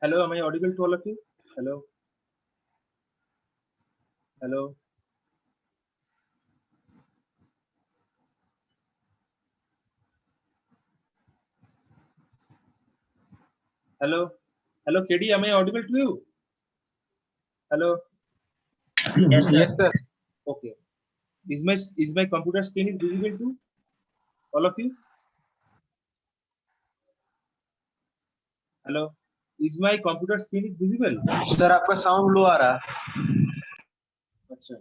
Hello, am I audible to all of you? Hello, hello, hello, hello, KD, am I audible to you? Hello, Yes, Yes, sir. sir. okay. Is my computer screen is visible to all of you? Hello, is my computer screen is visible? Sir आपका sound लो आ रहा है. अच्छा,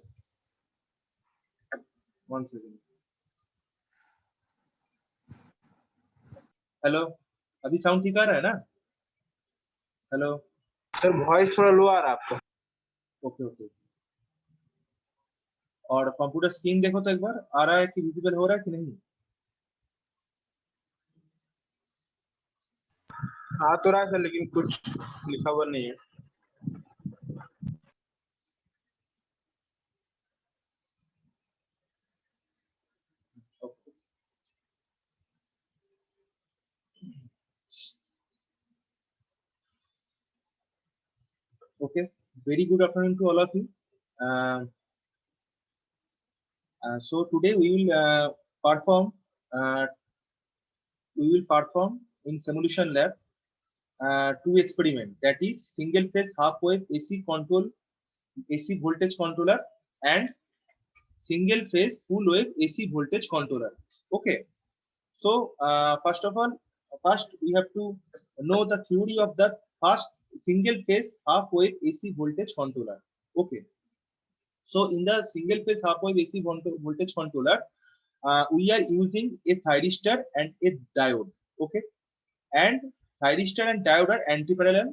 1 second. Hello, अभी sound ठीक आ रहा है ना? Hello, sir voice थोड़ा लो आ रहा है आपका. Okay okay. और कंप्यूटर स्क्रीन देखो तो एक बार आ रहा है कि विजिबल हो रहा है कि नहीं? आ तो रहा है सर लेकिन कुछ लिखा हुआ नहीं है. Okay, very good afternoon to all of you. So today perform uh, we will perform in simulation lab two experiment, that is single phase half wave AC voltage controller and single phase full wave AC voltage controller. Okay, so first we have to know the theory of the first single phase half wave AC voltage controller. Okay, so in the single phase half wave AC voltage controller, we are using a thyristor and a diode. Okay, and thyristor and diode are anti parallel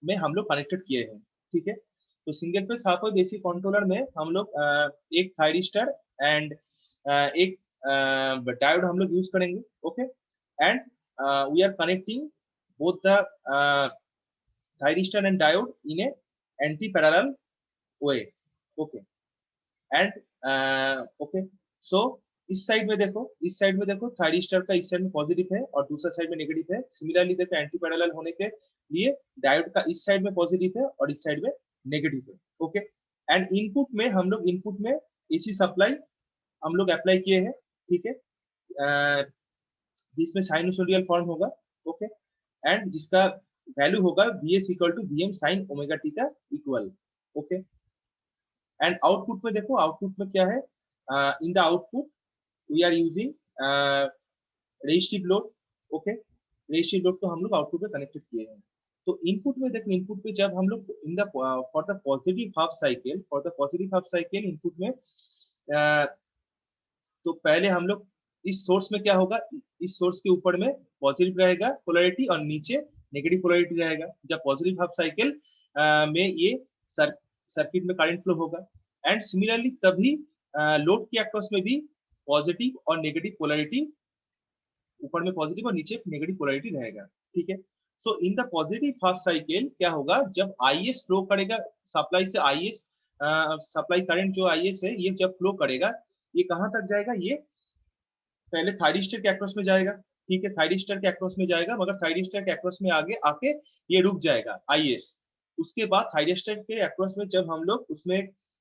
में हम लोग connected किए हैं. ठीक है, तो single phase half wave AC controller में हम लोग एक थायरिस्टर एंड एक डायोड हम लोग यूज करेंगे. Okay, and we are connecting both the thyristor and diode in a anti parallel way. Okay, and okay, so इस साइड में देखो थायरिस्टर का इस साइड में पॉजिटिव है और दूसरा साइड में नेगेटिव है. सिमिलरली देखो एंटी पैरेलल होने के लिए डायोड का इस साइड में पॉजिटिव है और इस साइड में नेगेटिव है. ओके, एंड इनपुट में एसी सप्लाई हम लोग अप्लाई किए हैं. ठीक है, जिसमें साइनसोडियल फॉर्म होगा. ओके, एंड जिसका वैल्यू होगा Vs equal to Vm sine omega T का इक्वल. ओके, एंड आउटपुट में देखो, आउटपुट में क्या है? In the output we are using resistive load. Okay, resistive load को हम लोग आउटपुट में कनेक्टेड किए हैं. तो इनपुट में देखो, इनपुट में जब हम लोग in the for the positive half cycle input में तो पहले हम लोग इस सोर्स में क्या होगा, इस सोर्स के ऊपर में पॉजिटिव रहेगा पोलैरिटी और नीचे नेगेटिव पोलैरिटी रहेगा. जब पॉजिटिव हाफ साइकिल में ये सर्किट में करंट फ्लो होगा. एंड सिमिलरली तभी लोड के अक्रॉस में भी पॉजिटिव और नेगेटिव पोलैरिटी, ऊपर में पॉजिटिव और नीचे नेगेटिव पोलैरिटी रहेगा. ठीक है, so in the positive half cycle क्या होगा, जब आईएस फ्लो करेगा सप्लाई से, आईएस सप्लाई करंट जो आईएस है ये जब फ्लो करेगा, ये कहां तक जाएगा? ये पहले थायरिस्टर के अक्रॉस में जाएगा. ठीक है, थायरिस्टर के अक्रॉस में जाएगा, मगर थायरिस्टर के अक्रॉस में आगे आके ये रुक जाएगा आईएस. उसके बाद थायरिस्टर के अक्रॉस में जब हम लोग उसमें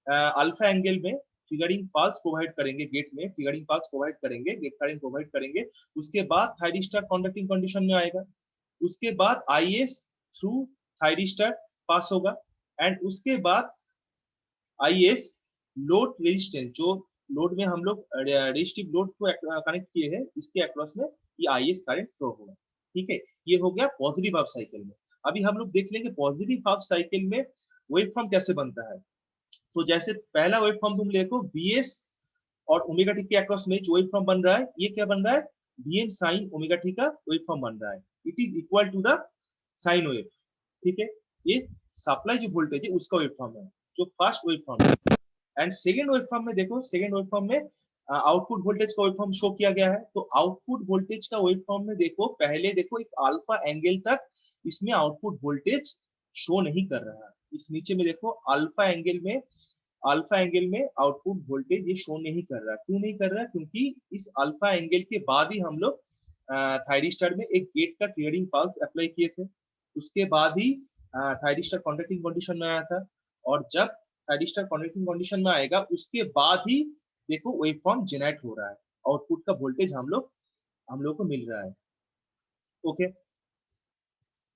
अल्फा एंगल में ट्रिगरिंग पल्स प्रोवाइड करेंगे, गेट में ट्रिगरिंग पल्स प्रोवाइड करेंगे, गेट करंट प्रोवाइड करेंगे, उसके बाद थायरिस्टर कंडक्टिंग कंडीशन में आएगा. उसके बाद आईएस थ्रू थायरिस्टर पास होगा. एंड उसके बाद आईएस लोड रेजिस्टेंस, जो लोड में हम लोग रेजिस्टिव लोड को कनेक्ट किए हैं, इसके अक्रॉस में ये आईएस करंट फ्लो होगा. ठीक है, ये हो गया पॉजिटिव हाफ साइकिल में. अभी हम लोग देख लेंगे पॉजिटिव हाफ साइकिल में वेव फॉर्म कैसे बनता है. तो जैसे पहला वेव फॉर्म तुम देखो, वीएस और ओमेगा टी के अक्रॉस में जो वेव फॉर्म बन रहा है, ये क्या बन रहा है? वीएम साइन ओमेगा टी का वेव फॉर्म बन रहा है. It is equal to the sine wave. ठीक है, ये सप्लाई जो वोल्टेज है उसका वेव फॉर्म है, जो फर्स्ट वेव फॉर्म है. एंड सेकेंड वेव फॉर्म में देखो, सेकेंड वेव फॉर्म में आउटपुट वोल्टेज का वेव फॉर्म शो किया गया है. तो आउटपुट वोल्टेज का वेव फॉर्म में देखो, पहले देखो एक अल्फा एंगल तक इसमें आउटपुट वोल्टेज शो नहीं कर रहा है. इस नीचे में देखो अल्फा एंगल में आउटपुट वोल्टेज ये शो नहीं कर रहा. क्यों नहीं कर रहा? क्योंकि इस अल्फा एंगल के बाद ही हम लोग थायरिस्टर में एक गेट का ट्रिगरिंग पल्स अप्लाई किए थे. उसके बाद ही थायरिस्टर कॉन्डक्टिंग कंडीशन में आया था। और जब थायरिस्टर कॉन्डक्टिंग कंडीशन में आएगा उसके बाद ही देखो वेवफॉर्म जनरेट हो रहा है, आउटपुट का वोल्टेज हम लोग को मिल रहा है। ओके,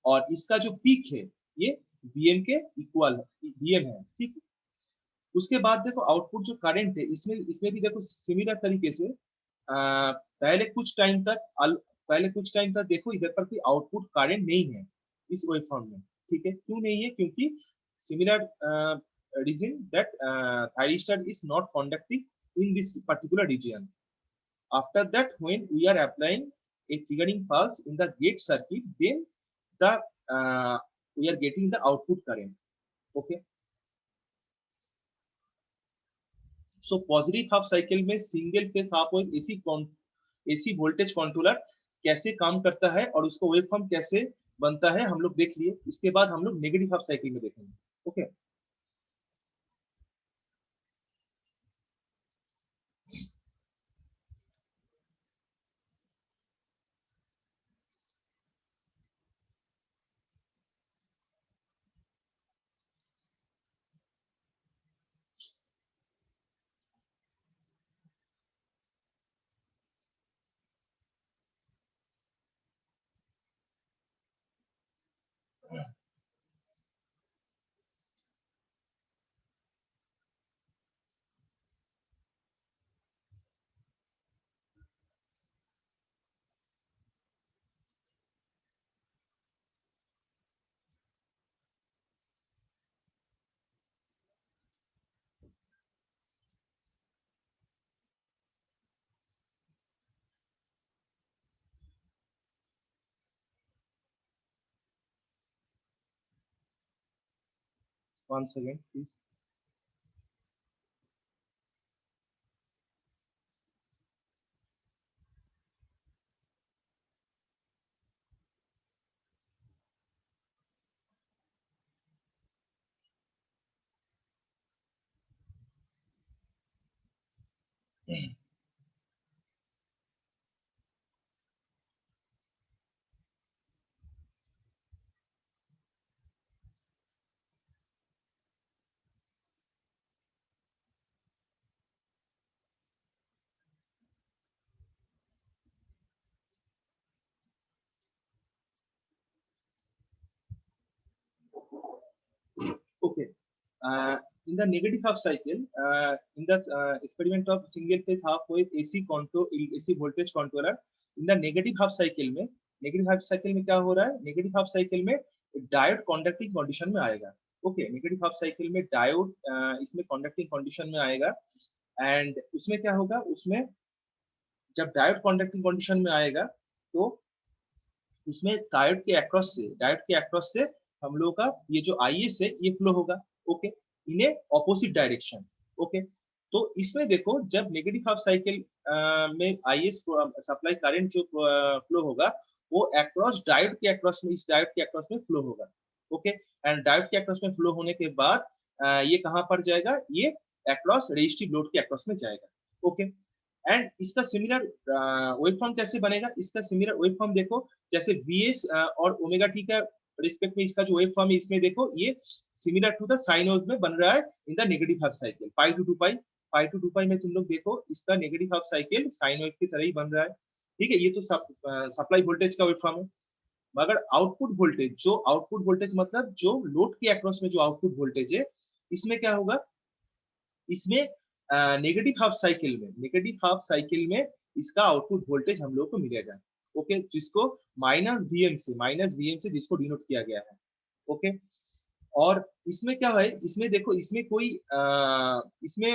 और इसका जो पीक है ये Vm के इक्वल Vm है, ठीक है। उसके बाद देखो आउटपुट जो करंट है इसमें इसमें भी देखो सिमिलर तरीके से पहले कुछ टाइम तक देखो इधर पर कोई आउटपुट करंट नहीं है इस वेवफॉर्म में, ठीक है। क्यों नहीं है? क्योंकि similar reason that thyristor is not conducting in this particular region. After that when we are applying a triggering pulse in the gate circuit, then the we are getting the output current. Okay, so positive half cycle में single phase half wave AC voltage controller कैसे काम करता है और उसको wave form कैसे बनता है हम लोग देख लिए। इसके बाद हम लोग नेगेटिव हाफ साइकिल में देखेंगे। Okay, 1 second please। Okay. In the negative half cycle, in the experiment of single phase half wave AC voltage controller, in the negative half cycle में क्या हो रहा है? negative half cycle में diode conducting condition में आएगा। Okay, negative half cycle में diode इसमें conducting condition में आएगा। एंड उसमें क्या होगा? उसमें जब डायोड conducting condition में आएगा तो उसमें डायोड के अक्रॉस से हम लोगों का ये जो IS है ये फ्लो होगा। ओके, इन ए ऑपोजिट डायरेक्शन। ओके, तो इसमें देखो जब नेगेटिव हाफ साइकिल में IS सप्लाई करंट जो फ्लो होगा वो अक्रॉस डायोड के अक्रॉस में इस डायोड के अक्रॉस में फ्लो होगा। ओके, एंड डायोड के अक्रॉस में फ्लो होने के बाद ये कहां पर जाएगा? ये अक्रॉस रेजिस्टिव लोड के अक्रॉस में जाएगा। ओके, एंड इसका सिमिलर वेव फॉर्म कैसे बनेगा? इसका सिमिलर वेव फॉर्म देखो जैसे VS और ओमेगा टी का रिस्पेक्ट में इसका जो वेव फॉर्म है इसमें देखो ये similar to the sine wave में बन रहा है in the negative half cycle. Pi to two pi में तुम लोग देखो इसका negative half cycle sine wave की तरह ही बन रहा है। ठीक है, ये तो सप्लाई वोल्टेज का वेव फॉर्म है। मगर आउटपुट वोल्टेज मतलब जो लोड के अक्रॉस में जो आउटपुट वोल्टेज है इसमें क्या होगा? इसमें नेगेटिव हाफ साइकिल में इसका आउटपुट वोल्टेज हम लोग को मिलेगा। ओके, जिसको माइनस वीएम से जिसको डिनोट किया गया है। ओके, और इसमें क्या है? इसमें देखो इसमें कोई इसमें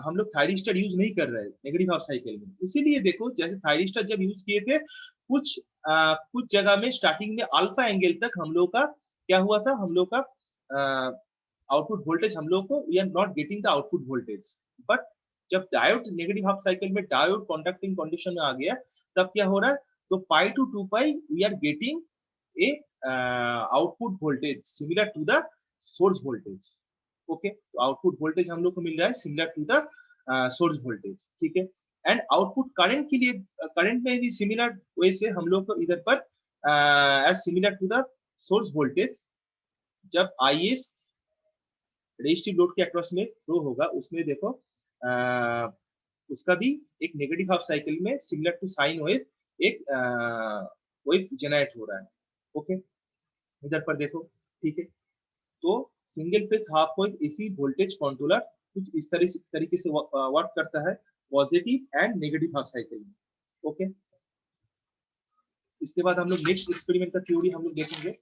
हम लोग थायरिस्टर यूज नहीं कर रहे हैं नेगेटिव हाफ साइकिल में। इसीलिए देखो जैसे थायरिस्टर जब यूज किए थे कुछ जगह में स्टार्टिंग में अल्फा एंगल तक हम लोग का क्या हुआ था? हम लोग का आउटपुट वोल्टेज हम लोग को we are not getting the output voltage. But जब डायोड नेगेटिव हाफ साइकिल में डायोड कॉन्डक्टिंग कंडीशन में आ गया तब क्या हो रहा है? तो pi to two pi we are getting a output voltage similar to the source voltage. Okay, तो आउटपुट वोल्टेज हम लोग को मिल रहा है similar to the source voltage. ठीक है, एंड आउटपुट करंट के लिए करंट में भी सिमिलर वे से हम लोग को इधर पर as similar to the source voltage जब IS रेजिस्टिव लोड के अक्रॉस में फ्लो होगा, उसमें देखो उसका भी एक नेगेटिव हाफ साइकिल में सिमिलर टू साइन वेव एक वेव जनरेट हो रहा है। ओके, इधर पर देखो, ठीक है। तो single phase half wave AC voltage controller कुछ इस तरीके से वर्क करता है positive and negative half cycle में। ओके, इसके बाद हम लोग नेक्स्ट एक्सपेरिमेंट का थ्योरी हम लोग देखेंगे।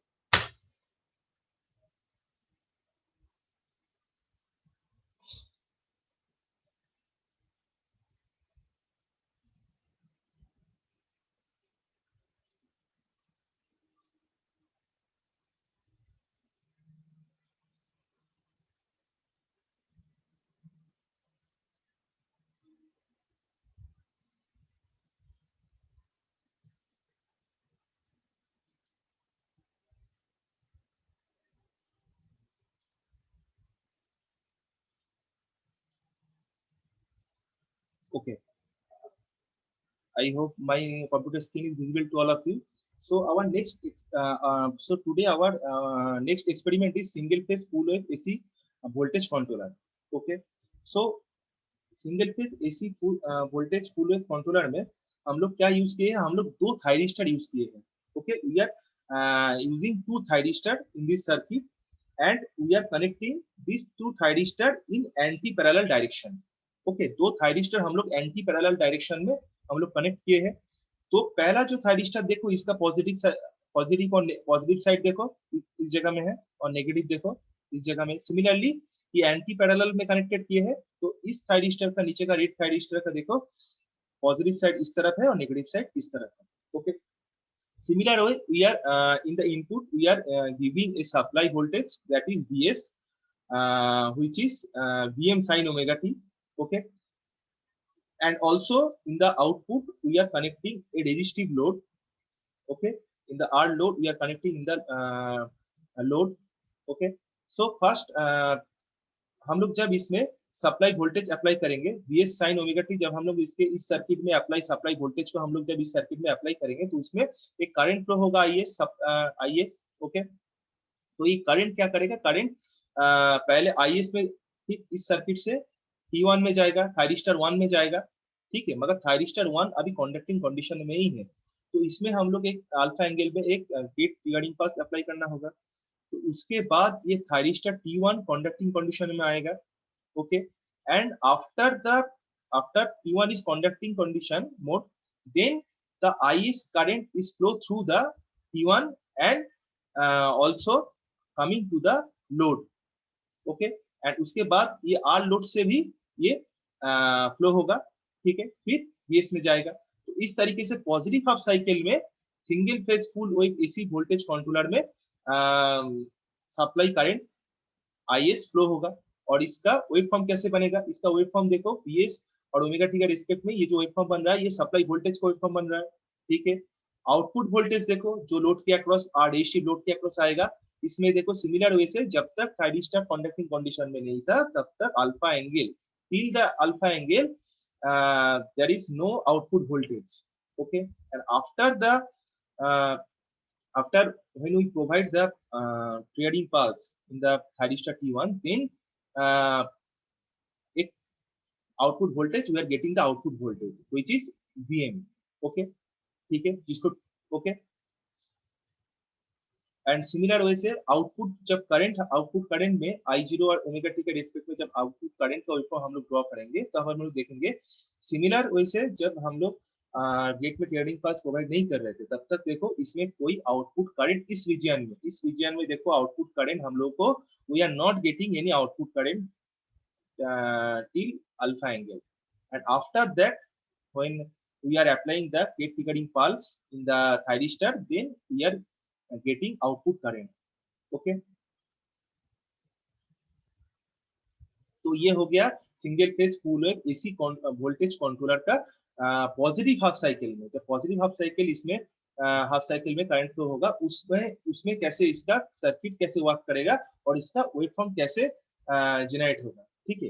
Okay, I hope my computer screen is visible to all of you. So our so today our next experiment is single phase full wave AC voltage controller. Okay, so single phase AC voltage full wave controller में हम लोग क्या use किए हैं, हम लोग दो thyristor use किए हैं। Okay, we are using two thyristor in this circuit and we are connecting this two thyristor in anti parallel direction. Okay, दो थायरिस्टर हम लोग एंटी पैरेलल डायरेक्शन में हम लोग कनेक्ट किए हैं। तो पहला जो थायरिस्टर देखो, इसका पॉजिटिव और पॉजिटिव साइड देखो इस जगह में है, और नेगेटिव देखो इस जगह में। सिमिलरली ये एंटी पैरेलल में कनेक्टेड किए हैं, तो इस थायरिस्टर का नीचे का रेड थायरिस्टर का देखो पॉजिटिव साइड इस तरफ है और नेगेटिव साइड इस तरफ है। Okay, similar way we are in the input we are giving a supply voltage that is Vs, which is Vm sin omega t. Okay, and also in the output we are connecting a resistive load. Okay, in the R load we are connecting in the load. Okay, so first हम लोग जब इसमें supply voltage apply करेंगे Vs sin omega T, जब हम लोग इसके इस सर्किट में अप्लाई सप्लाई वोल्टेज को हम लोग जब इस सर्किट में अप्लाई करेंगे तो उसमें एक करंट फ्लो होगा IS। ओके, तो ये करंट क्या करेगा, करंट पहले IS में ठीक इस सर्किट से T1 में जाएगा, थायरिस्टर 1 में जाएगा। ठीक है, मगर थायरिस्टर 1 अभी कंडक्टिंग कंडीशन में ही है, तो इसमें हम लोग एक अल्फा एंगल में एक गेट ट्रिगरिंग पल्स अप्लाई करना होगा। तो उसके बाद ये थायरिस्टर T1 कंडक्टिंग कंडीशन में आएगा। Okay, and after T1 is conducting condition mode, then the IS current is flow through the T1 and also coming to the load. Okay, and उसके बाद ये R load से भी ये flow होगा। ठीक है, फिर VS में जाएगा। तो इस तरीके से पॉजिटिव हाफ साइकिल में single phase full wave AC voltage controller में सप्लाई करंट IS फ्लो होगा। और इसका वेव फॉर्म कैसे बनेगा, इसका वेव फॉर्म देखो Vs और ओमेगा टी का रिस्पेक्ट में ये जो वेव फॉर्म बन रहा है ये सप्लाई वोल्टेज का वेव फॉर्म बन रहा है। ठीक है, आउटपुट वोल्टेज देखो जो लोड के अक्रॉस रेजिस्टिव लोड के अक्रॉस आएगा, इसमें देखो सिमिलर वे से जब तक थायरिस्टर कंडक्टिंग कंडीशन में नहीं था तब तक alpha angle till the alpha angle there is no output voltage. Okay, and after when we provide the trading pulse in the thyristor T1, then it output voltage we are getting the output voltage which is Vm. Okay, ठीक है, जिसको okay, and similar way से output जब output current में I0 और omega T के respect में जब आउटपुट करंट का वेवफॉर्म हम लोग ड्रॉ करेंगे तो हम लोग देखेंगे सिमिलर वे से जब हम लोग गेट में ट्रेडिंग पास प्रोवाइड नहीं कर रहे थे तब तक देखो इसमें कोई आउटपुट करंट इस रीजन में देखो आउटपुट करंट हम लोग को we are not getting any output current till alpha angle, and after that when we are applying the gate triggering pulse in the thyristor, then we are getting output current. Okay, तो ये हो गया single phase full wave AC voltage controller का positive half cycle में। जब positive half cycle इसमें half cycle में current flow होगा उसमें कैसे इसका सर्किट कैसे वर्क करेगा और इसका वेवफॉर्म कैसे जनरेट होगा। ठीक है,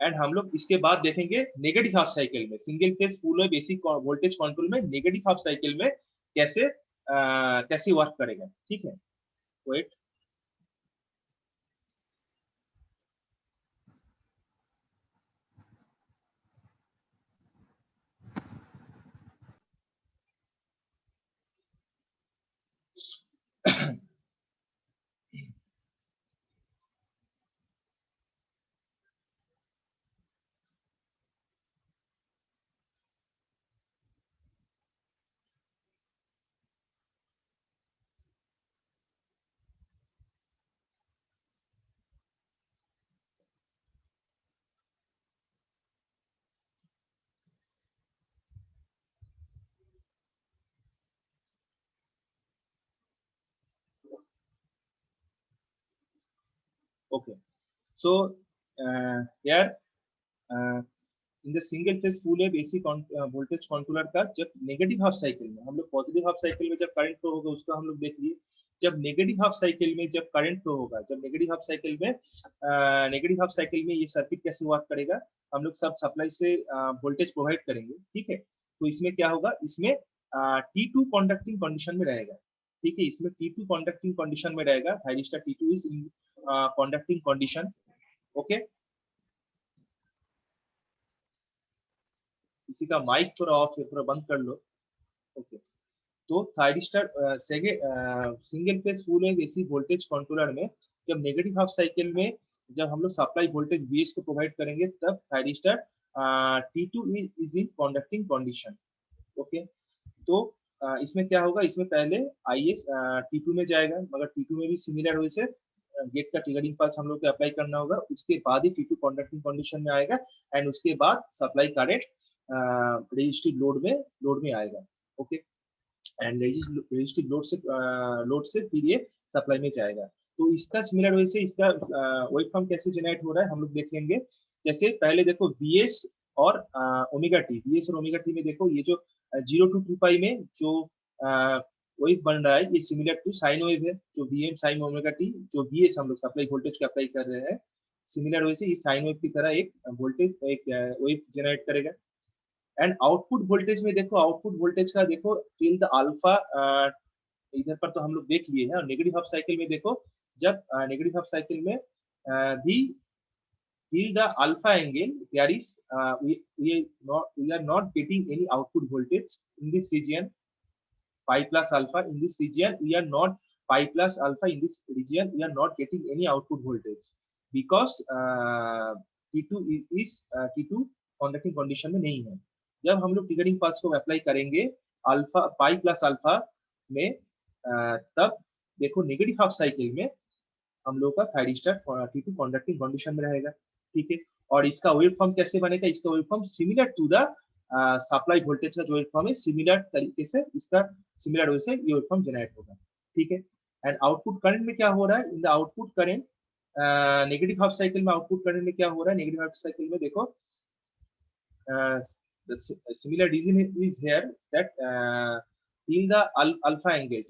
एंड हम लोग इसके बाद देखेंगे नेगेटिव हाफ साइकिल में single phase full wave AC voltage control में नेगेटिव हाफ साइकिल में कैसे कैसे वर्क करेगा, ठीक है। Wait, okay. सो यार in the single phase full wave AC voltage controller का जब नेगेटिव हाफ साइकिल में, हम लोग पॉजिटिव हाफ साइकिल में जब करंट फ्लो होगा उसका हम लोग देख लिए। जब नेगेटिव हाफ साइकिल में जब करंट फ्लो होगा, जब नेगेटिव हाफ साइकिल में ये सर्किट कैसे वर्क करेगा, हम लोग सब सप्लाई से वोल्टेज प्रोवाइड करेंगे, ठीक है। तो इसमें क्या होगा, इसमें T2 कंडक्टिंग कंडीशन में रहेगा, ठीक है। इसमें T2 कंडक्टिंग कंडीशन में रहेगा, thyristor T2 is in conducting condition, okay. किसी का माइक थोड़ा ऑफ है, थोड़ा बंद कर लो, ओके। तो thyristor single phase full wave AC voltage controller में जब नेगेटिव हाफ साइकिल में जब हम लोग सप्लाई वोल्टेज VS को प्रोवाइड करेंगे, तब thyristor T2 is in conducting condition, okay. तो इसमें क्या होगा, इसमें पहले IS T2 में जाएगा, मगर T2 में भी सिमिलर वैसे गेट का ट्रिगरिंग पल्स हम लोग को अप्लाई करना होगा, उसके बाद ही T2 कंडक्टिंग कंडीशन में आएगा, एंड उसके बाद सप्लाई करंट रजिस्टिव लोड में आएगा, ओके। एंड रजिस्टिव लोड से फिर ये सप्लाई में जाएगा। तो इसका सिमिलर वे से इसका वेव फॉर्म कैसे जनरेट हो रहा है हम लोग देख लेंगे। जैसे पहले देखो VS और ओमेगा टी, VS और ओमेगा टी में देखो ये जो 0 to 2 पाई में जो वेव बन रहा है, ये सिमिलर टू साइन वेव है, जो VM साइन ओमेगा टी, जो VS हम लोग सप्लाई वोल्टेज के अप्लाई कर रहे हैं, सिमिलर वे से ये साइन वेव की तरह एक वोल्टेज एक वेव जनरेट करेगा। एंड आउटपुट वोल्टेज में देखो, आउटपुट वोल्टेज का देखो टिल द अल्फा, इधर पर तो हम लोग देख लिए हैं। और नेगेटिव हाफ साइकिल में देखो, जब नेगेटिव हाफ साइकिल में भी till the alpha angle there is we are not getting any output voltage in this region, pi plus alpha in this region we are not, pi plus alpha in this region we are not getting any output voltage because T2 is T2 conducting condition में नहीं है। जब हम लोग triggering pulse को apply करेंगे alpha pi plus alpha में, तब देखो नेगेटिव हाफ साइकिल में हम लोग का थायरिस्टर T2 कंडक्टिंग कंडीशन में रहेगा, ठीक है। और इसका वेव फॉर्म कैसे बनेगा, इसका wave form similar to the supply voltage का जो वेव फॉर्म है, सिमिलर तरीके से इसका सिमिलर वे से ये वेव फॉर्म जनरेट होगा, ठीक है। एंड आउटपुट करंट में क्या हो रहा है, in the output current negative half cycle में आउटपुट करंट में क्या हो रहा है, नेगेटिव हाफ साइकिल में देखो similar reason is here that till the alpha angle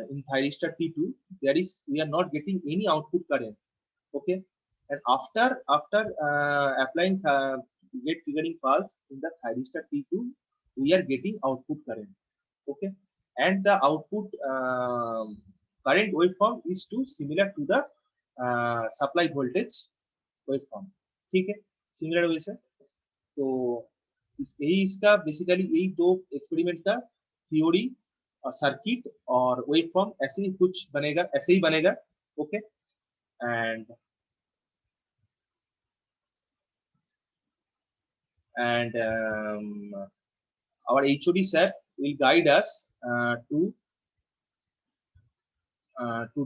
in thyristor T2 there is we are not getting any output current, okay. And after applying gate triggering pulse in the thyristor T2 we are getting output current, okay. And the output current waveform is too similar to the supply voltage waveform, ठीक है, similar way से। तो यही इसका basically यही दो experiment का theory और सर्किट और वेव फॉर्म ऐसे ही कुछ बनेगा, ऐसे ही बनेगा, okay. And our HOD sir will guide us to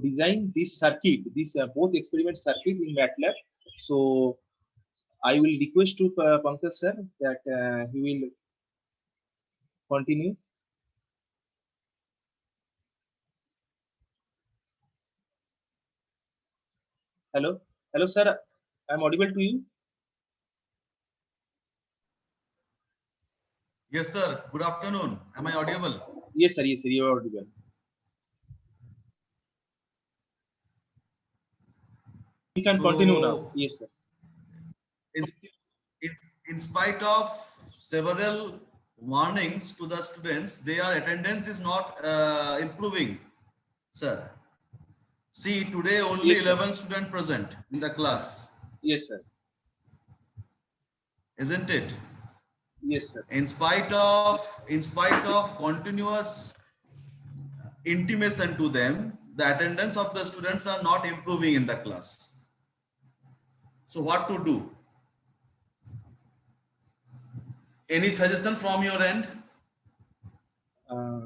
design this circuit, this both experiment circuit in MATLAB. So I will request to Pankaj sir that he will continue. Hello sir, I am audible to you? Yes sir, good afternoon, am I audible? Yes sir, you are audible. You can continue now. Yes sir. In spite of several warnings to the students. Their attendance is not improving, sir. See, today only Yes, sir. 11 students present in the class, Yes, sir. isn't it? Yes, sir. In spite of continuous intimation to them, the attendance of the students are not improving in the class. So what to do? Any suggestion from your end?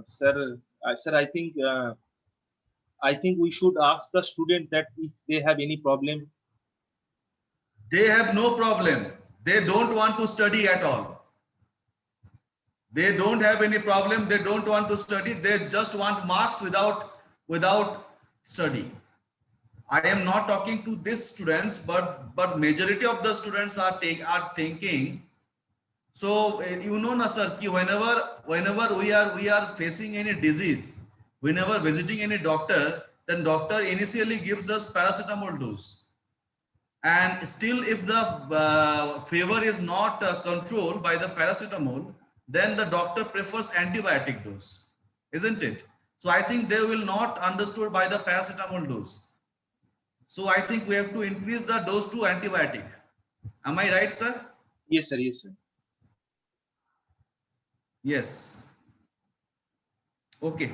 Sir, I think we should ask the student that if they have any problem. They have no problem. They don't want to study at all. They don't have any problem. They don't want to study. They just want marks without study. I am not talking to these students, but majority of the students are thinking. So you know, na sir, ki whenever we are facing any disease, whenever visiting any doctor, then doctor initially gives us paracetamol dose. And still, if the fever is not controlled by the paracetamol, then the doctor prefers antibiotic dose, isn't it? So I think they will not understood by the paracetamol dose. So I think we have to increase the dose to antibiotic. Am I right, sir? Yes, sir. Yes, sir. Yes. Okay.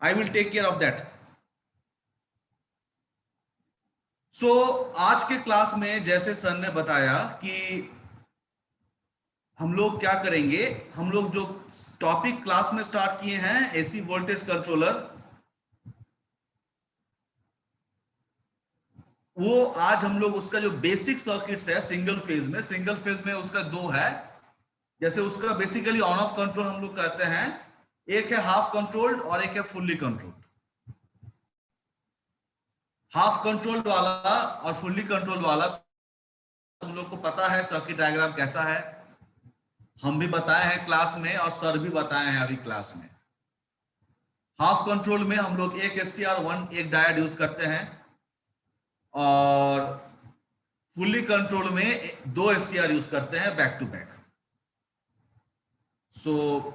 I will take care of that. So आज के class में जैसे sir ने बताया कि हम लोग क्या करेंगे, हम लोग जो टॉपिक क्लास में स्टार्ट किए हैं एसी वोल्टेज कंट्रोलर, वो आज हम लोग उसका जो बेसिक सर्किट्स है सिंगल फेज में उसका दो है. जैसे उसका बेसिकली ऑन ऑफ कंट्रोल हम लोग कहते हैं, एक है हाफ कंट्रोल्ड और एक है फुल्ली कंट्रोल्ड. हाफ कंट्रोल्ड वाला और फुल्ली कंट्रोल्ड वाला तुम लोग को पता है सर्किट डायग्राम कैसा है, हम भी बताए हैं क्लास में और सर भी बताए हैं अभी क्लास में. हाफ कंट्रोल में हम लोग एक SCR1 एक डायोड यूज करते हैं और फुल्ली कंट्रोल में दो SCR यूज करते हैं back to back. So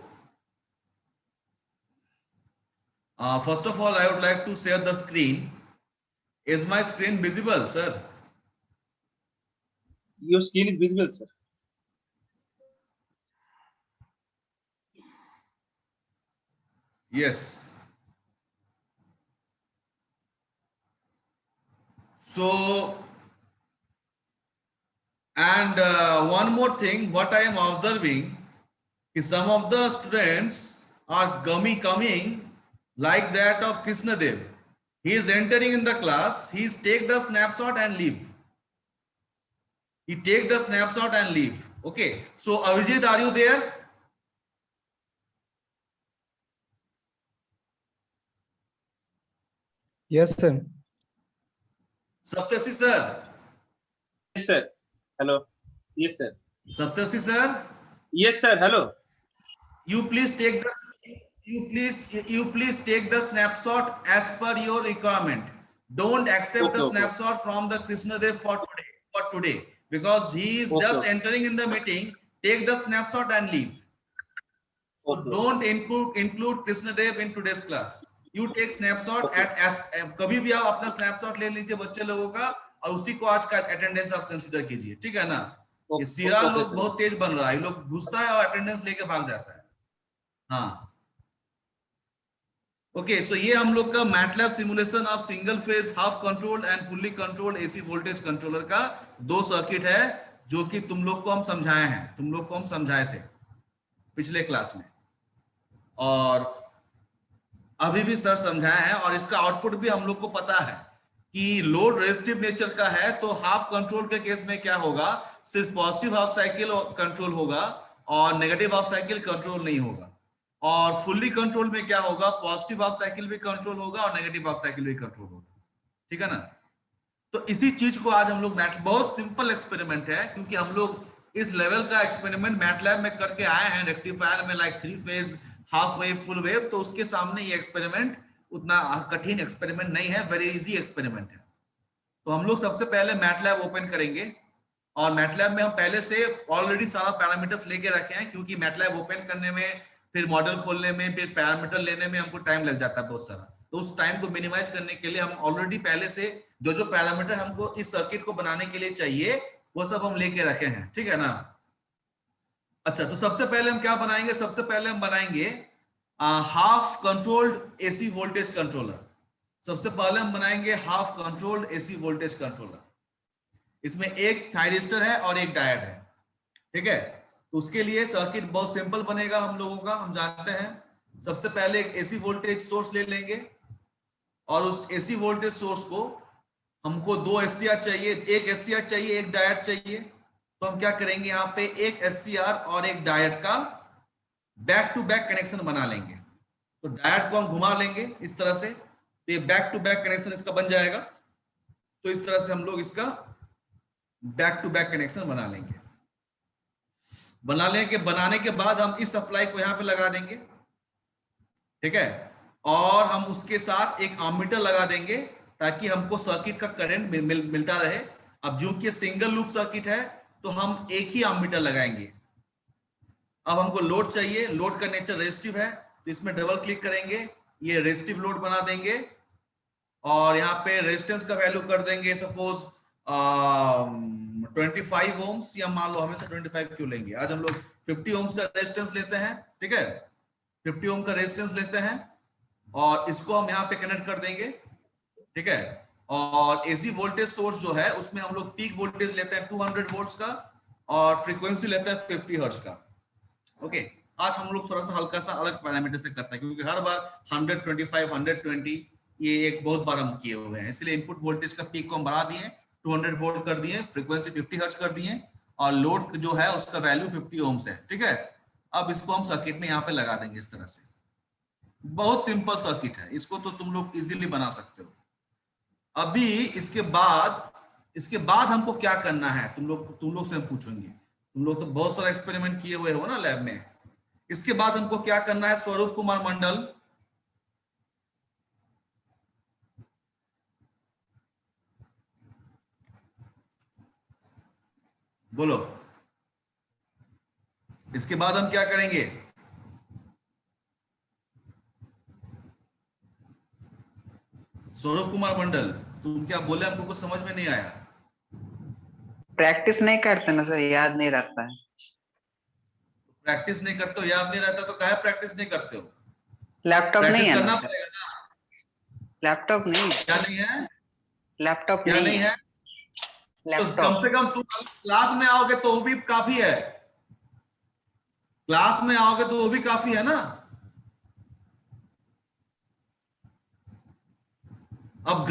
first of all I would like to share the screen. Is my screen visible, sir? Your screen is visible, sir. Yes. So, and one more thing, what I am observing is some of the students are coming like that of Krishnadev. He is entering in the class, he is take the snapshot and leave. He take the snapshot and leave. Okay. So, Avijit, are you there? Yes, sir. Saptasi sir. Yes, sir. Hello. Yes, sir. Saptasi sir. Yes, sir. Hello. You please take the you please take the snapshot as per your requirement. Don't accept the snapshot from the Krishnadev for today because he is just entering in the meeting. Take the snapshot and leave. So don't include Krishnadev in today's class. You take snapshot at as कभी भी आप अपना snapshot ले लीजिए बच्चे लोगों का और उसी को आज का अटेंडेंस आप कंसीडर कीजिए, ठीक है ना? ये सिराल लोग बहुत तेज बन रहा है, लोग घुसता है और अटेंडेंस लेके भाग जाता है. हाँ. ओके, सो ये हम लोग का MATLAB simulation of single phase half controlled and fully controlled AC voltage controller का दो सर्किट है जो कि तुम लोग को हम समझाए थे पिछले क्लास में और अभी भी सर समझाए हैं और इसका आउटपुट भी हम लोग को पता है कि लोड रेजिस्टिव नेचर का है. तो हाफ कंट्रोल के केस में क्या होगा, सिर्फ पॉजिटिव हाफ साइकिल कंट्रोल होगा और नेगेटिव हाफ साइकिल कंट्रोल नहीं होगा. और फुल्ली कंट्रोल में क्या होगा, पॉजिटिव हाफ साइकिल भी कंट्रोल होगा और नेगेटिव हाफ साइकिल भी कंट्रोल होगा, ठीक है ना? तो इसी चीज को आज हम लोग बहुत सिंपल एक्सपेरिमेंट है क्योंकि हम लोग इस लेवल का एक्सपेरिमेंट मैटलैब में करके आए हैं रेक्टिफायर में like 3 phase half wave full wave. तो उसके सामने ये एक्सपेरिमेंट उतना कठिन एक्सपेरिमेंट नहीं है, वेरी इजी एक्सपेरिमेंट है. तो हम लोग सबसे पहले मैटलैब ओपन करेंगे और मैटलैब में हम पहले से ऑलरेडी सारा पैरामीटर्स लेके रखे हैं, क्योंकि मैटलैब ओपन करने में, फिर मॉडल खोलने में, फिर पैरामीटर लेने में हमको टाइम लग जाता है बहुत सारा। तो उस टाइम को मिनिमाइज करने के लिए हम ऑलरेडी पहले से जो जो पैरामीटर हमको इस सर्किट को बनाने के लिए चाहिए वो सब हम लेके रखे हैं, ठीक है ना। अच्छा, तो सबसे पहले हम क्या बनाएंगे? सबसे पहले हम बनाएंगे half controlled AC voltage controller. सबसे पहले हम बनाएंगे half controlled AC voltage controller. इसमें एक थायरिस्टर है और एक डायोड है, ठीक है। तो उसके लिए सर्किट बहुत सिंपल बनेगा हम लोगों का, हम जानते हैं। सबसे पहले एक एसी वोल्टेज सोर्स ले लेंगे और उस एसी वोल्टेज सोर्स को हमको 2 एससीआर चाहिए, एक एससीआर चाहिए, एक डायोड चाहिए। तो हम क्या करेंगे, यहाँ पे एक एससीआर और एक डायोड का बैक टू बैक कनेक्शन बना लेंगे। तो डायोड को हम घुमा लेंगे इस तरह से, तो ये बैक टू बैक कनेक्शन इसका बन जाएगा। तो इस तरह से हम लोग इसका बैक टू बैक कनेक्शन बना लेंगे। बनाने के बाद हम इस सप्लाई को यहाँ पे लगा देंगे, ठीक है। और हम उसके साथ एक एमीटर लगा देंगे ताकि हमको सर्किट का करंट मिलता रहे। अब जो कि सिंगल लूप सर्किट है तो हम एक ही एमीटर लगाएंगे। अब हमको लोड चाहिए, लोड का नेचर रेजिस्टिव है, तो इसमें डबल क्लिक करेंगे, ये रेजिस्टिव लोड बना देंगे और यहाँ पे रेजिस्टेंस का वैल्यू कर देंगे सपोज 25 ओम्स, या मान लो हमेशा 25 क्यों लेंगे, आज हम लोग 50 ओम्स का रेजिस्टेंस लेते हैं, ठीक है। 50 ओम का रेजिस्टेंस लेते हैं और इसको हम यहाँ पे कनेक्ट कर देंगे, ठीक है। और एसी वोल्टेज सोर्स जो है उसमें हम लोग पीक वोल्टेज लेते हैं 200 वोल्ट्स का और फ्रीक्वेंसी लेते हैं 50 हर्ट्ज का, ओके। आज हम लोग थोड़ा सा हल्का सा अलग पैरामीटर से करते हैं, क्योंकि हर बार 125 120 ये एक बहुत बार हम किए हुए हैं, इसलिए इनपुट वोल्टेज का पीक को हम बढ़ा दिए, 200 वोल्ट कर दिए, फ्रीक्वेंसी 50 हर्ट्ज कर दिए और लोड जो है उसका वैल्यू 50 ओम्स है, ठीक है। अब इसको हम सर्किट में यहाँ पे लगा देंगे इस तरह से। बहुत सिंपल सर्किट है, इसको तो तुम लोग इजीली बना सकते हो। अभी इसके बाद हमको क्या करना है, तुम लोग से हम पूछेंगे। तुम लोग तो बहुत सारा एक्सपेरिमेंट किए हुए हो ना लैब में। इसके बाद हमको क्या करना है, स्वरूप कुमार मंडल, बोलो। इसके बाद हम क्या करेंगे? स्वरूप कुमार मंडल, तुम क्या बोले, हमको कुछ समझ में नहीं आया। प्रैक्टिस नहीं करते ना सर, याद नहीं रहता है। प्रैक्टिस नहीं करते हो, याद नहीं रहता, तो काहे प्रैक्टिस नहीं करते हो? लैपटॉप नहीं है करना ना सर, पड़ेगा ना। लैपटॉप नहीं, क्या नहीं है? लैपटॉप क्या नहीं है? तो कम से कम तुम क्लास में आओगे तो वो भी काफी है, क्लास में आओगे तो वो भी काफी है ना। अब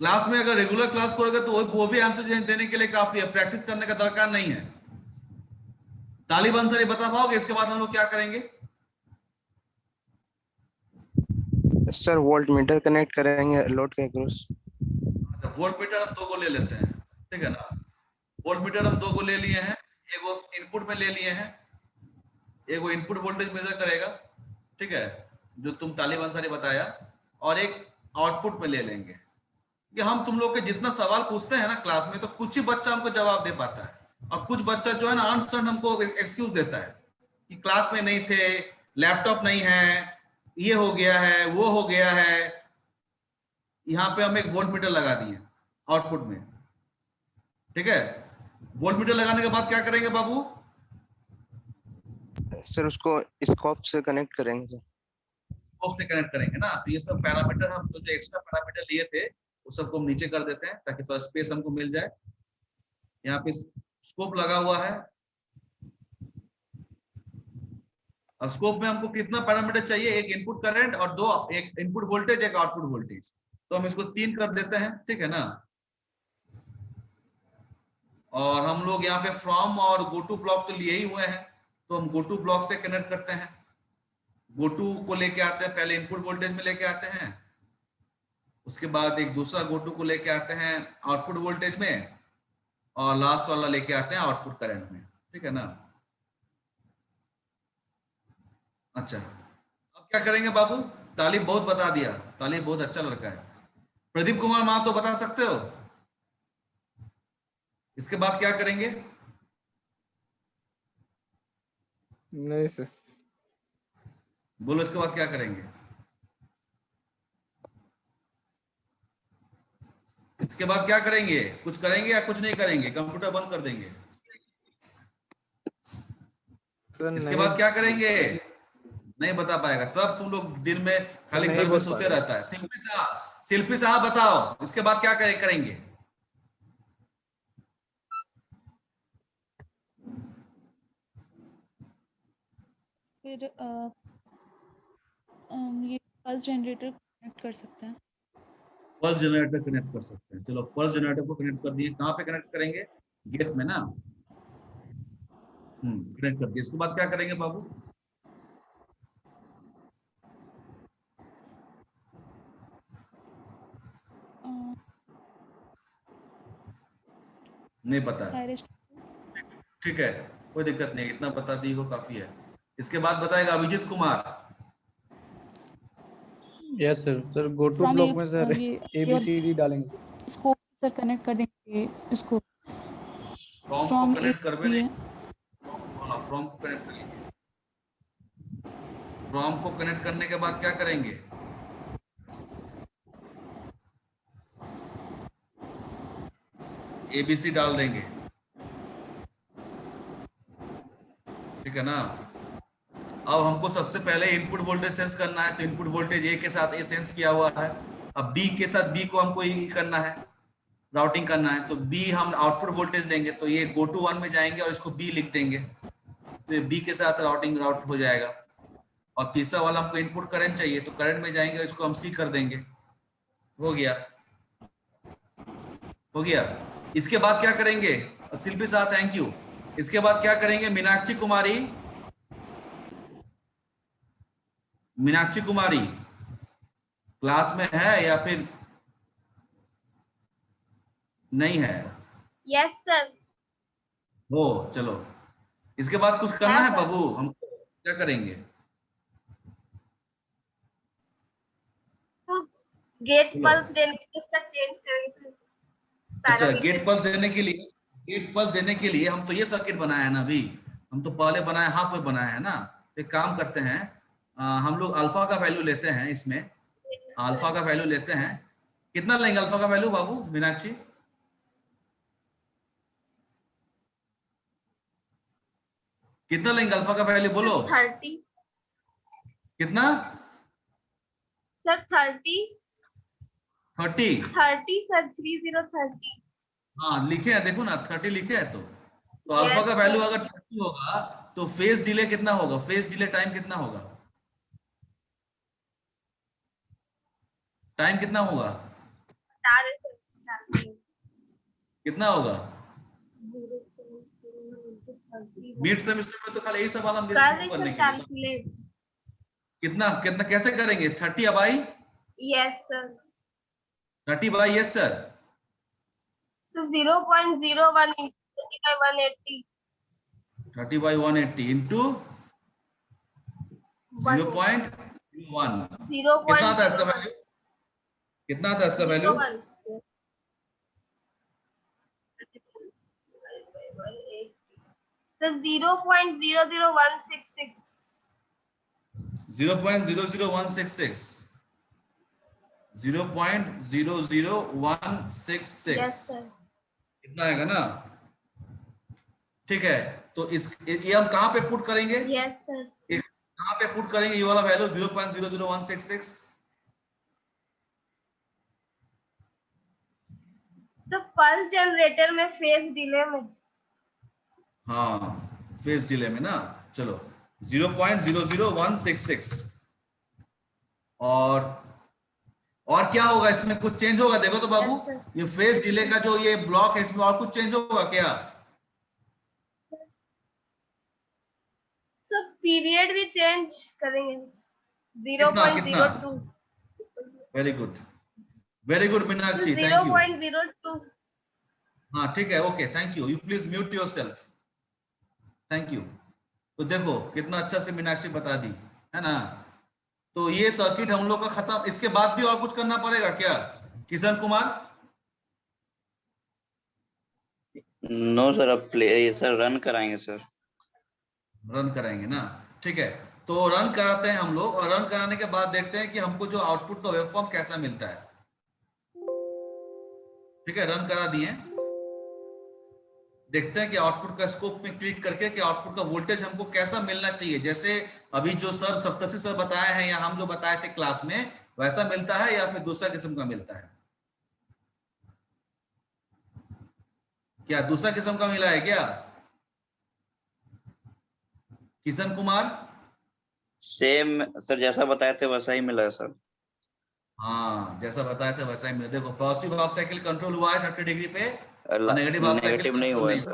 क्लास में अगर रेगुलर क्लास करोगे तो वो भी आंसर देने के लिए काफी है, प्रैक्टिस करने का दरकार नहीं है। तालिब अंसारी बता पाओगे इसके बाद हम लोग क्या करेंगे? सर वोल्ट मीटर कनेक्ट करेंगे लोड के क्रॉस। अच्छा, वोल्ट मीटर हम 2 को ले लेते हैं, ठीक है ना। वोल्ट मीटर हम 2 को ले लिए हैं, एक वो इनपुट में ले लिए हैं, एक वो इनपुट वोल्टेज मेजर करेगा, ठीक है, जो तुम तालिब अंसारी बताया, और एक आउटपुट में ले लेंगे। कि हम तुम लोग के जितना सवाल पूछते हैं ना क्लास में, तो कुछ ही बच्चा हमको जवाब दे पाता है और कुछ बच्चा जो है ना अनसर्न हमको एक्सक्यूज देता है कि क्लास में नहीं थे, लैपटॉप नहीं है, ये हो गया है, वो हो गया है। यहाँ पे हम एक वोल्ट मीटर लगा दिए आउटपुट में, ठीक है। वोल्ट मीटर लगाने के बाद क्या करेंगे बाबू? सर उसको स्कोप से कनेक्ट करेंगे सर। स्कोप से कनेक्ट करेंगे ना। तो ये सब पैरामीटर हम जो एक्स्ट्रा पैरामीटर लिए थे वो सबको हम नीचे कर देते हैं ताकि थोड़ा स्पेस हमको मिल जाए। यहाँ पे स्कोप लगा हुआ है। अब स्कोप में हमको कितना पैरामीटर चाहिए? एक इनपुट करंट और 2, एक इनपुट वोल्टेज, एक आउटपुट वोल्टेज। तो हम इसको 3 कर देते हैं, ठीक है ना। और हम लोग यहाँ पे फ्रॉम और गो टू ब्लॉक तो लिए ही हुए हैं, तो हम गो टू ब्लॉक से कनेक्ट करते हैं। गो टू को लेके आते हैं, पहले इनपुट वोल्टेज में लेके आते हैं, उसके बाद एक दूसरा गो टू को लेके आते हैं आउटपुट वोल्टेज में, और लास्ट वाला लेके आते हैं आउटपुट करंट में, ठीक है ना। अच्छा, अब क्या करेंगे बाबू? तालिब बहुत बता दिया, तालिब बहुत अच्छा लड़का है। प्रदीप कुमार मां तो बता सकते हो? इसके बाद क्या करेंगे? नहीं सर। बोलो इसके बाद क्या करेंगे? इसके बाद क्या करेंगे? कुछ करेंगे या कुछ नहीं करेंगे? कंप्यूटर बंद कर देंगे? सर इसके नहीं। बाद क्या करेंगे? नहीं बता पाएगा, तब तुम लोग दिन में खाली नहीं घर में बोल सोते पाएगा। रहता है। शिल्पी साहब बताओ इसके बाद क्या करेंगे? फिर ये पल्स जनरेटर कनेक्ट कर सकते हैं। पल्स जनरेटर कनेक्ट कर सकते हैं। चलो पल्स जनरेटर को कनेक्ट कर दिए। कहाँ पे कनेक्ट करेंगे? गेट में ना। कनेक्ट कर दिए। इसके बाद क्या करेंगे बाबू? नहीं पता है। थायरिस्टर। ठीक है, कोई दिक्कत नहीं, इतना बता दी हो काफी है। इसके बाद बताएगा Abhijit Kumar. Yes sir. Sir go to From block ये- में सर ये- ABCD डालेंगे। इसको सर कनेक्ट कर देंगे इसको फ्रॉम को फ्रॉम कनेक्ट करवे नहीं, है। फ्रॉम को कनेक्ट करेंगे। फ्रॉम को कनेक्ट करने के बाद क्या करेंगे? ABC डाल देंगे। ठीक है ना। अब हमको सबसे पहले इनपुट वोल्टेज सेंस करना है, तो इनपुट वोल्टेज A के साथ A सेंस किया हुआ है। अब B के साथ B को हमको ही करना है, राउटिंग करना है। तो B हम आउटपुट वोल्टेज लेंगे, तो ये गो टू 1 में जाएंगे और इसको B लिख देंगे, तो B के साथ राउटिंग राउट हो जाएगा। और तीसरा वाला हमको इनपुट करंट चाहिए, तो करंट में जाएंगे, इसको हम C कर देंगे। हो गया, हो गया। इसके बाद क्या करेंगे? शिल्पी साहब थैंक यू। इसके बाद क्या करेंगे? मीनाक्षी कुमारी, मीनाक्षी कुमारी क्लास में है या फिर नहीं है? Yes sir. हो, चलो। इसके बाद कुछ करना है सर। बाबू, हम क्या करेंगे? तो गेट बोलो। पल्स देने के इसका चेंज करेंगे। अच्छा, गेट पल्स देने के लिए, गेट पल्स देने के लिए हम तो ये सर्किट बनाए हैं ना अभी, हम तो पहले बनाए, हाफ में बनाए हैं ना। तो एक काम करते हैं, हम लोग अल्फा का वैल्यू लेते हैं इसमें, अल्फा का वैल्यू लेते हैं। कितना लेंगे अल्फा का वैल्यू बाबू मीनाक्षी? कितना लेंगे अल्फा का वैल्यू बोलो? 30 कितना? सर 30 30 सर 30 हाँ लिखे हैं, देखो ना 30 लिखे हैं। तो अल्फा का वैल्यू अगर 30 होगा तो फेज डिले कितना होगा? फेज डिले टाइम कितना होगा? टाइम कितना होगा? कितना होगा? मिड सेमेस्टर में तो खाली यही सवाल हम देते हैं करने के लिए। कैलकुलेट। कितना कितना कैसे करेंगे? 30 by yes sir. 30 by yes sir. तो 0.01 into 180 30 बाई 180 इंटू 0.1। कितना आता है इसका वैल्यू? कितना आता है इसका वैल्यू? तो 0.00166 0.00166 0.00166 यस सर। कितना आएगा ना? ठीक है, तो इस ये हम कहां पे पुट करेंगे? Yes sir. कहां पे पुट करेंगे ये वाला वैल्यू 0.00166? तो पल्स जनरेटर में फेज डिले में। हाँ फेज डिले में ना। चलो 0.00166 और क्या होगा इसमें? कुछ चेंज होगा? देखो तो बाबू, Yes, ये फेज डिले का जो ये ब्लॉक है इसमें और कुछ चेंज होगा क्या? सब पीरियड भी चेंज करेंगे। कितना? 0.02 very good Meenakshi, thank you. 0.02 हाँ ठीक है, okay thank you. You please mute yourself, thank you. तो देखो कितना अच्छा से मीनाक्षी बता दी है ना। तो ये सर्किट हम लोग का खत्म। इसके बाद भी और कुछ करना पड़ेगा क्या किशन कुमार? नो सर, अब प्ले सर रन कराएंगे सर। रन कराएंगे ना, ठीक है। तो रन कराते हैं हम लोग, और रन कराने के बाद देखते हैं कि हमको जो आउटपुट का वेवफॉर्म कैसा मिलता है। ठीक है, रन करा दिए, देखते हैं कि आउटपुट का स्कोप में क्लिक करके कि आउटपुट का वोल्टेज हमको कैसा मिलना चाहिए। जैसे अभी जो सर सप्तर्षि सर बताए हैं या हम जो बताए थे क्लास में, वैसा मिलता है या फिर दूसरा किस्म का मिलता है? क्या दूसरा किस्म का मिला है क्या किशन कुमार? सेम सर, जैसा बताए थे वैसा ही मिला है सर। हाँ, जैसा बताया था वैसा ही मिला। देखो, पॉजिटिव हाफ साइकिल कंट्रोल हुआ है 30 डिग्री पे, और नेगेटिव हाफ साइकिल नेगेटिव नहीं कंट्रोल हुआ है नहीं सर।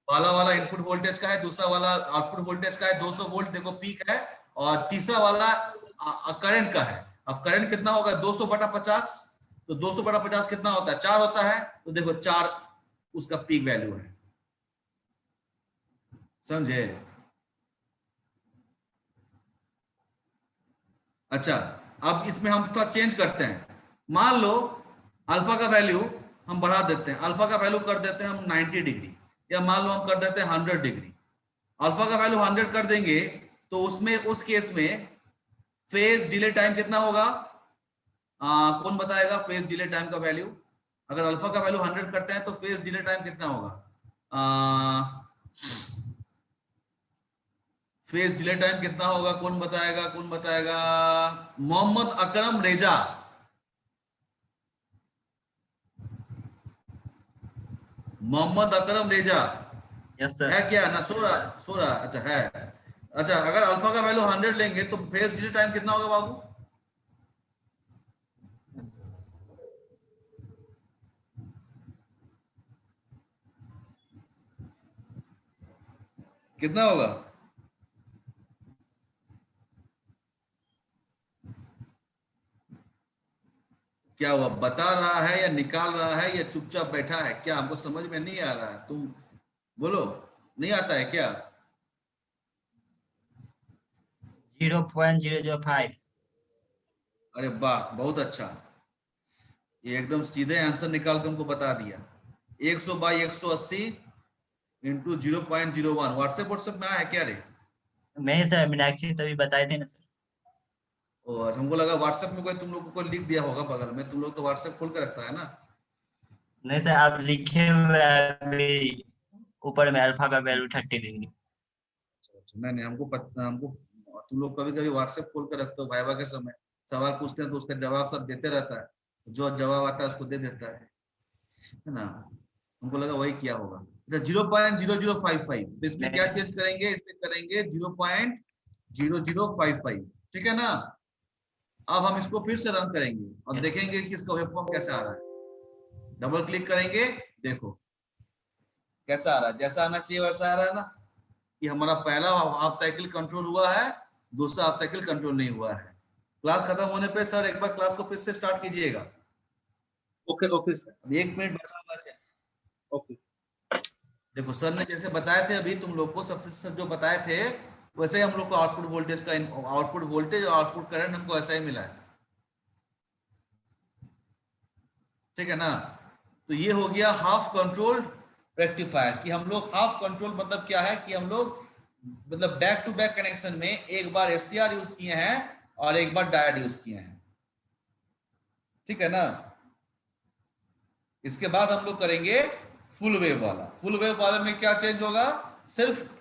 हुआ। वाला इनपुट वोल्टेज का है, दूसरा वाला आउटपुट वोल्टेज का है, 200 वोल्ट देखो पीक है, और तीसरा वाला करंट का है। अब करंट कितना होगा? 200/50, तो 200/50 कितना होता है? 4 होता है, तो देखो 4 उसका पीक वैल्यू है, समझे? अच्छा, अब इसमें हम थोड़ा चेंज करते हैं। मान लो अल्फा का वैल्यू हम बढ़ा देते हैं, अल्फा का वैल्यू कर देते हैं हम 90 डिग्री, या मान लो हम कर देते हैं 100 डिग्री। अल्फा का वैल्यू 100 कर देंगे तो उसमें उस केस में फेज डिले टाइम कितना होगा? कौन बताएगा फेज डिले टाइम का वैल्यू? अगर अल्फा का वैल्यू 100 करते हैं तो फेज डिले टाइम कितना होगा? फेज डिले टाइम कितना होगा? कौन बताएगा? कौन बताएगा? मोहम्मद अकरम रेजा। मोहम्मद अकरम रेजा यस सर। है क्या? ना सो रहा? अच्छा है। अच्छा, अगर अल्फा का वैल्यू 100 लेंगे तो फेज डिले टाइम कितना होगा बाबू? कितना होगा? क्या हुआ? बता रहा है या निकाल रहा है या चुपचाप बैठा है? क्या हमको समझ में नहीं आ रहा है, तुम बोलो। नहीं आता है क्या? 0.005। अरे वाह, बहुत अच्छा, ये एकदम सीधे आंसर निकाल के हमको बता दिया। 100/180 इंटू 0.01। व्हाट्सएप में आया है क्या रे? नहीं सर, मीनाक्षी तभी बताए थे ना सर। और हमको लगा व्हाट्सएप में कोई तुम लोगों को लिख दिया होगा बगल में, तुम लोग तो व्हाट्सएप खोल के रखता है ना। नहीं सर, आप लिखे हुए हैं अभी ऊपर में अल्फा का वैल्यू 30 डिग्री। नहीं, हमको तुम लोग कभी कभी व्हाट्सएप खोल के रखते हो, वाइवा के समय सवाल पूछते हैं तो उसका जवाब सब देते रहता है, जो जवाब आता है उसको दे देता है ना। हमको लगा वही किया होगा। 0.0055, तो इसमें क्या चेंज करेंगे? इसमें करेंगे 0.0055, ठीक है ना। अब हम इसको फिर से रन करेंगे और देखेंगे कि इसका वेवफॉर्म कैसा आ रहा है। डबल क्लिक करेंगे, देखो कैसा आ रहा है, जैसा आना चाहिए वैसा आ रहा है ना, कि हमारा पहला हाफ साइकिल कंट्रोल हुआ है, दूसरा हाफ साइकिल कंट्रोल नहीं हुआ है। क्लास खत्म होने पे सर एक बार क्लास को फिर से स्टार्ट कीजिएगा। Okay sir. अब 1 मिनट बचा हुआ है। ओके। देखो सर ने जैसे बताए थे अभी तुम लोग को, सब जो बताए थे वैसे ही हम लोग को आउटपुट वोल्टेज और आउटपुट करंट हमको ऐसा ही मिला है, ठीक है ना। तो ये हो गया हाफ कंट्रोल रेक्टिफायर। कि हम लोग हाफ कंट्रोल मतलब क्या है कि हम लोग मतलब बैक टू बैक कनेक्शन में एक बार एससीआर यूज किए हैं और एक बार डायोड यूज किए हैं, ठीक है ना। इसके बाद हम लोग करेंगे फुल वेव वाला। फुल वेव वाले में क्या चेंज होगा? सिर्फ